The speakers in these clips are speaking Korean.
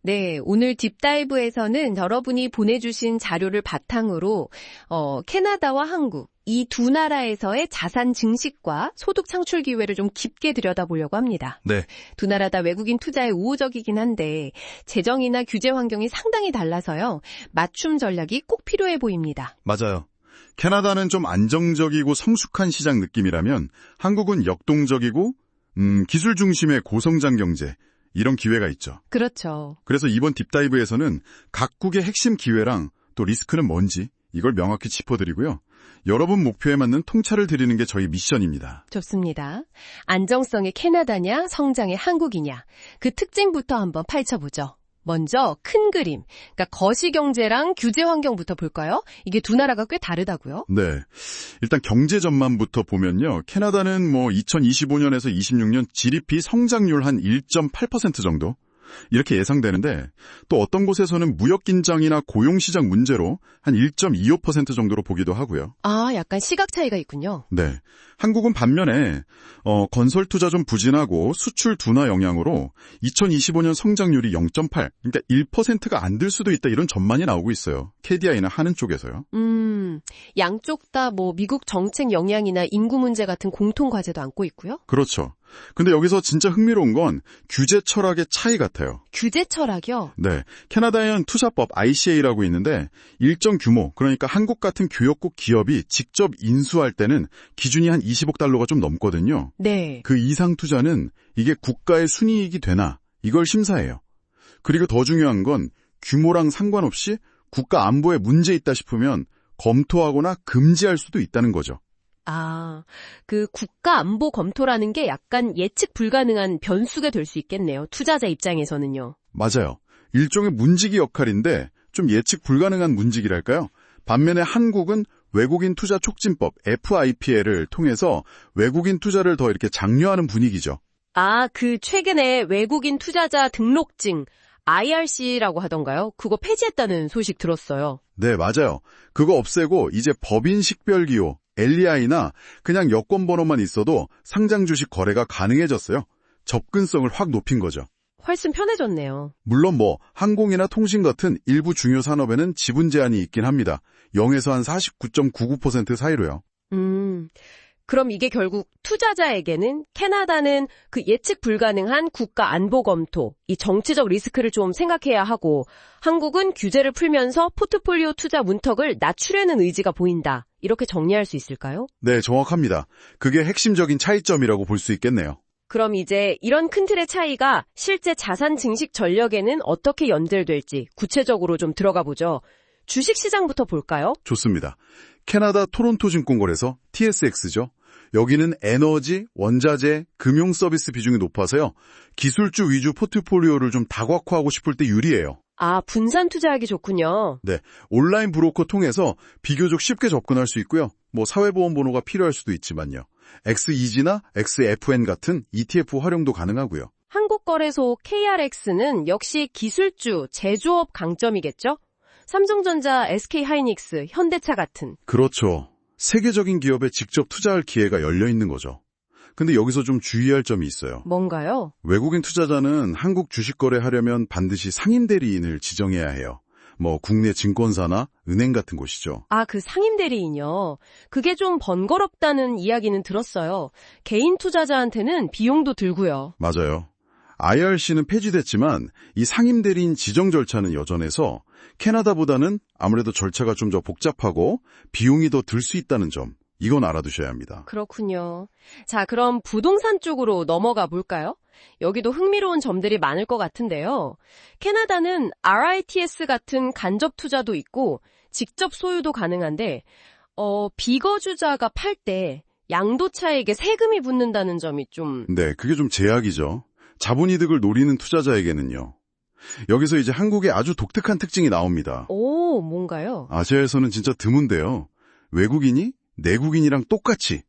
네, 오늘 딥다이브에서는 여러분이 보내주신 자료를 바탕으로 캐나다와 한국, 이 두 나라에서의 자산 증식과 소득 창출 기회를 좀 깊게 들여다보려고 합니다. 네. 두 나라 다 외국인 투자에 우호적이긴 한데 재정이나 규제 환경이 상당히 달라서요. 맞춤 전략이 꼭 필요해 보입니다. 맞아요. 캐나다는 좀 안정적이고 성숙한 시장 느낌이라면 한국은 역동적이고 기술 중심의 고성장 경제, 이런 기회가 있죠. 그렇죠. 그래서 이번 딥다이브에서는 각국의 핵심 기회랑 또 리스크는 뭔지 이걸 명확히 짚어드리고요. 여러분 목표에 맞는 통찰을 드리는 게 저희 미션입니다. 좋습니다. 안정성의 캐나다냐, 성장의 한국이냐, 그 특징부터 한번 파헤쳐보죠. 먼저 큰 그림, 그러니까 거시경제랑 규제 환경부터 볼까요? 이게 두 나라가 꽤 다르다고요? 네. 일단 경제 전망부터 보면요. 캐나다는 2025년에서 26년 GDP 성장률 한 1.8% 정도? 이렇게 예상되는데 또 어떤 곳에서는 무역 긴장이나 고용 시장 문제로 한 1.25% 정도로 보기도 하고요. 아, 약간 시각 차이가 있군요. 네. 한국은 반면에 건설 투자 좀 부진하고 수출 둔화 영향으로 2025년 성장률이 0.8, 그러니까 1%가 안 될 수도 있다 이런 전망이 나오고 있어요. KDI나 하는 쪽에서요. 양쪽 다 미국 정책 영향이나 인구 문제 같은 공통 과제도 안고 있고요. 그렇죠. 근데 여기서 진짜 흥미로운 건 규제 철학의 차이 같아요. 규제 철학이요? 네. 캐나다에는 투자법 ICA라고 있는데 일정 규모, 그러니까 한국 같은 교역국 기업이 직접 인수할 때는 기준이 한 20억 달러가 좀 넘거든요. 네. 그 이상 투자는 이게 국가의 순이익이 되나 이걸 심사해요. 그리고 더 중요한 건 규모랑 상관없이 국가 안보에 문제 있다 싶으면 검토하거나 금지할 수도 있다는 거죠. 아, 그 국가 안보 검토라는 게 약간 예측 불가능한 변수가 될 수 있겠네요. 투자자 입장에서는요. 맞아요. 일종의 문지기 역할인데 좀 예측 불가능한 문지기랄까요? 반면에 한국은 외국인 투자 촉진법 FIPL을 통해서 외국인 투자를 더 이렇게 장려하는 분위기죠. 아, 그 최근에 외국인 투자자 등록증 IRC라고 하던가요? 그거 폐지했다는 소식 들었어요. 네, 맞아요. 그거 없애고 이제 법인 식별기호 LEI나 그냥 여권 번호만 있어도 상장 주식 거래가 가능해졌어요. 접근성을 확 높인 거죠. 훨씬 편해졌네요. 물론 항공이나 통신 같은 일부 중요 산업에는 지분 제한이 있긴 합니다. 0에서 한 49.99% 사이로요. 그럼 이게 결국 투자자에게는 캐나다는 그 예측 불가능한 국가 안보 검토, 이 정치적 리스크를 좀 생각해야 하고 한국은 규제를 풀면서 포트폴리오 투자 문턱을 낮추려는 의지가 보인다. 이렇게 정리할 수 있을까요? 네, 정확합니다. 그게 핵심적인 차이점이라고 볼 수 있겠네요. 그럼 이제 이런 큰 틀의 차이가 실제 자산 증식 전력에는 어떻게 연결될지 구체적으로 좀 들어가 보죠. 주식시장부터 볼까요? 좋습니다. 캐나다 토론토 증권거래소 TSX죠. 여기는 에너지, 원자재, 금융 서비스 비중이 높아서요. 기술주 위주 포트폴리오를 좀 다각화하고 싶을 때 유리해요. 아, 분산 투자하기 좋군요. 네, 온라인 브로커 통해서 비교적 쉽게 접근할 수 있고요. 사회보험 번호가 필요할 수도 있지만요. XEG나 XFN 같은 ETF 활용도 가능하고요. 한국거래소 KRX는 역시 기술주, 제조업 강점이겠죠? 삼성전자, SK하이닉스, 현대차 같은. 그렇죠. 세계적인 기업에 직접 투자할 기회가 열려 있는 거죠. 근데 여기서 좀 주의할 점이 있어요. 뭔가요? 외국인 투자자는 한국 주식 거래하려면 반드시 상임 대리인을 지정해야 해요. 국내 증권사나 은행 같은 곳이죠. 아, 그 상임 대리인요. 그게 좀 번거롭다는 이야기는 들었어요. 개인 투자자한테는 비용도 들고요. 맞아요. IRC는 폐지됐지만 이 상임 대리인 지정 절차는 여전해서 캐나다보다는 아무래도 절차가 좀 더 복잡하고 비용이 더 들 수 있다는 점, 이건 알아두셔야 합니다. 그렇군요. 자, 그럼 부동산 쪽으로 넘어가 볼까요? 여기도 흥미로운 점들이 많을 것 같은데요. 캐나다는 RITS 같은 간접 투자도 있고 직접 소유도 가능한데 비거주자가 팔 때 양도차익에 세금이 붙는다는 점이 좀... 네, 그게 좀 제약이죠. 자본이득을 노리는 투자자에게는요. 여기서 이제 한국의 아주 독특한 특징이 나옵니다. 오, 뭔가요? 아시아에서는 진짜 드문데요. 외국인이 내국인이랑 똑같이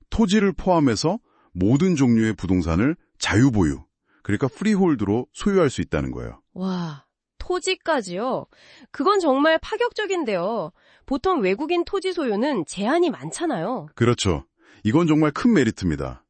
토지를 포함해서 모든 종류의 부동산을 자유보유, 그러니까 프리홀드로 소유할 수 있다는 거예요. 와, 토지까지요? 그건 정말 파격적인데요. 보통 외국인 토지 소유는 제한이 많잖아요. 그렇죠. 이건 정말 큰 메리트입니다.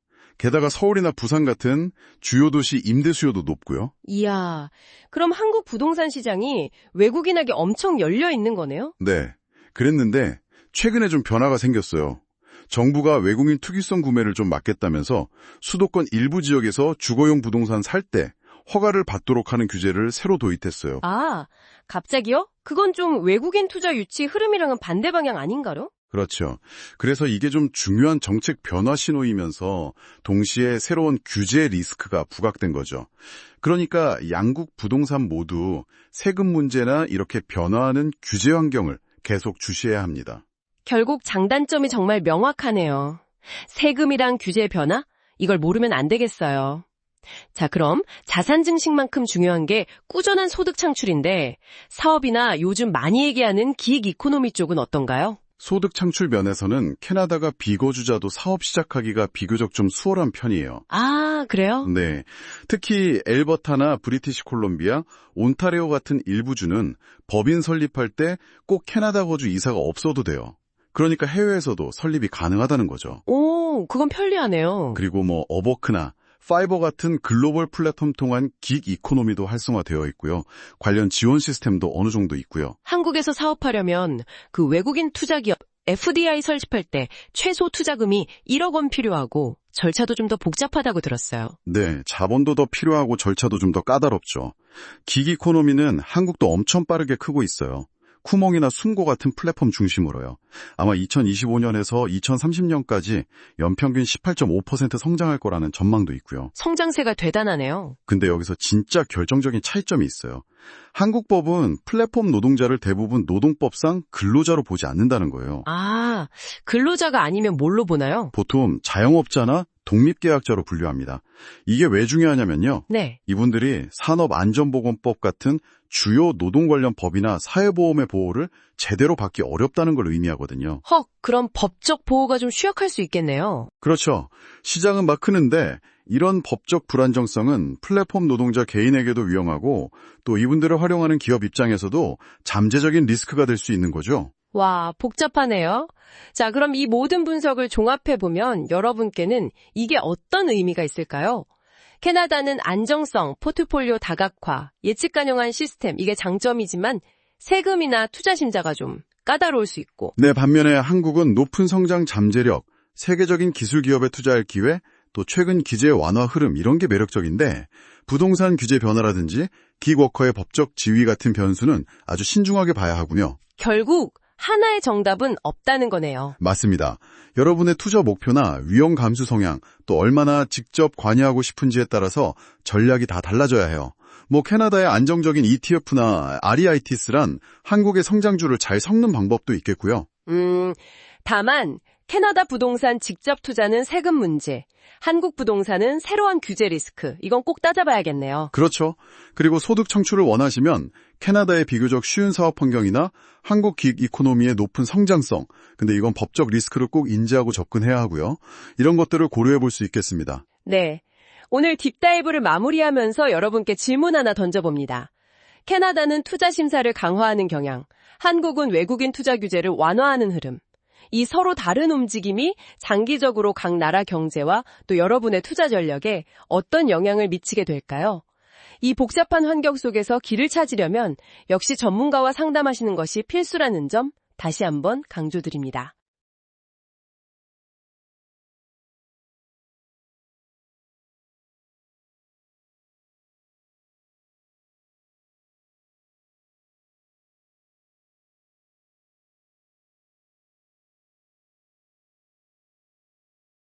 게다가 서울이나 부산 같은 주요 도시 임대 수요도 높고요. 이야, 그럼 한국 부동산 시장이 외국인에게 엄청 열려 있는 거네요? 네, 그랬는데 최근에 좀 변화가 생겼어요. 정부가 외국인 투기성 구매를 좀 막겠다면서 수도권 일부 지역에서 주거용 부동산 살 때 허가를 받도록 하는 규제를 새로 도입했어요. 아, 갑자기요? 그건 좀 외국인 투자 유치 흐름이랑은 반대 방향 아닌가요? 그렇죠. 그래서 이게 좀 중요한 정책 변화 신호이면서 동시에 새로운 규제 리스크가 부각된 거죠. 그러니까 양국 부동산 모두 세금 문제나 이렇게 변화하는 규제 환경을 계속 주시해야 합니다. 결국 장단점이 정말 명확하네요. 세금이랑 규제 변화? 이걸 모르면 안 되겠어요. 자, 그럼 자산 증식만큼 중요한 게 꾸준한 소득 창출인데 사업이나 요즘 많이 얘기하는 기획 이코노미 쪽은 어떤가요? 소득 창출 면에서는 캐나다가 비거주자도 사업 시작하기가 비교적 좀 수월한 편이에요. 아, 그래요? 네. 특히 엘버타나 브리티시 콜롬비아, 온타리오 같은 일부 주는 법인 설립할 때 꼭 캐나다 거주 이사가 없어도 돼요. 그러니까 해외에서도 설립이 가능하다는 거죠. 오, 그건 편리하네요. 그리고 뭐 어버크나 파이버 같은 글로벌 플랫폼 통한 긱 이코노미도 활성화되어 있고요. 관련 지원 시스템도 어느 정도 있고요. 한국에서 사업하려면 그 외국인 투자기업 FDI 설립할 때 최소 투자금이 1억 원 필요하고 절차도 좀 더 복잡하다고 들었어요. 네, 자본도 더 필요하고 절차도 좀 더 까다롭죠. 긱 이코노미는 한국도 엄청 빠르게 크고 있어요. 쿠몽이나 순고 같은 플랫폼 중심으로요. 아마 2025년에서 2030년까지 연평균 18.5% 성장할 거라는 전망도 있고요. 성장세가 대단하네요. 근데 여기서 진짜 결정적인 차이점이 있어요. 한국 법은 플랫폼 노동자를 대부분 노동법상 근로자로 보지 않는다는 거예요. 아, 근로자가 아니면 뭘로 보나요? 보통 자영업자나 독립계약자로 분류합니다. 이게 왜 중요하냐면요. 네. 이분들이 산업안전보건법 같은 주요 노동 관련 법이나 사회보험의 보호를 제대로 받기 어렵다는 걸 의미하거든요. 헉, 그럼 법적 보호가 좀 취약할 수 있겠네요. 그렇죠. 시장은 막 크는데 이런 법적 불안정성은 플랫폼 노동자 개인에게도 위험하고 또 이분들을 활용하는 기업 입장에서도 잠재적인 리스크가 될 수 있는 거죠. 와, 복잡하네요. 자, 그럼 이 모든 분석을 종합해보면 여러분께는 이게 어떤 의미가 있을까요? 캐나다는 안정성, 포트폴리오 다각화, 예측 가능한 시스템, 이게 장점이지만 세금이나 투자 심사가 좀 까다로울 수 있고. 네, 반면에 한국은 높은 성장 잠재력, 세계적인 기술 기업에 투자할 기회, 또 최근 기재 완화 흐름 이런 게 매력적인데 부동산 규제 변화라든지 기워커의 법적 지위 같은 변수는 아주 신중하게 봐야 하군요. 결국 하나의 정답은 없다는 거네요. 맞습니다. 여러분의 투자 목표나 위험 감수 성향, 또 얼마나 직접 관여하고 싶은지에 따라서 전략이 다 달라져야 해요. 뭐 캐나다의 안정적인 ETF나 REITs란 한국의 성장주를 잘 섞는 방법도 있겠고요. 다만 캐나다 부동산 직접 투자는 세금 문제, 한국 부동산은 새로운 규제 리스크, 이건 꼭 따져봐야겠네요. 그렇죠. 그리고 소득 창출을 원하시면 캐나다의 비교적 쉬운 사업 환경이나 한국 기획 이코노미의 높은 성장성, 근데 이건 법적 리스크를 꼭 인지하고 접근해야 하고요. 이런 것들을 고려해 볼 수 있겠습니다. 네, 오늘 딥다이브를 마무리하면서 여러분께 질문 하나 던져봅니다. 캐나다는 투자 심사를 강화하는 경향, 한국은 외국인 투자 규제를 완화하는 흐름. 이 서로 다른 움직임이 장기적으로 각 나라 경제와 또 여러분의 투자 전략에 어떤 영향을 미치게 될까요? 이 복잡한 환경 속에서 길을 찾으려면 역시 전문가와 상담하시는 것이 필수라는 점 다시 한번 강조드립니다.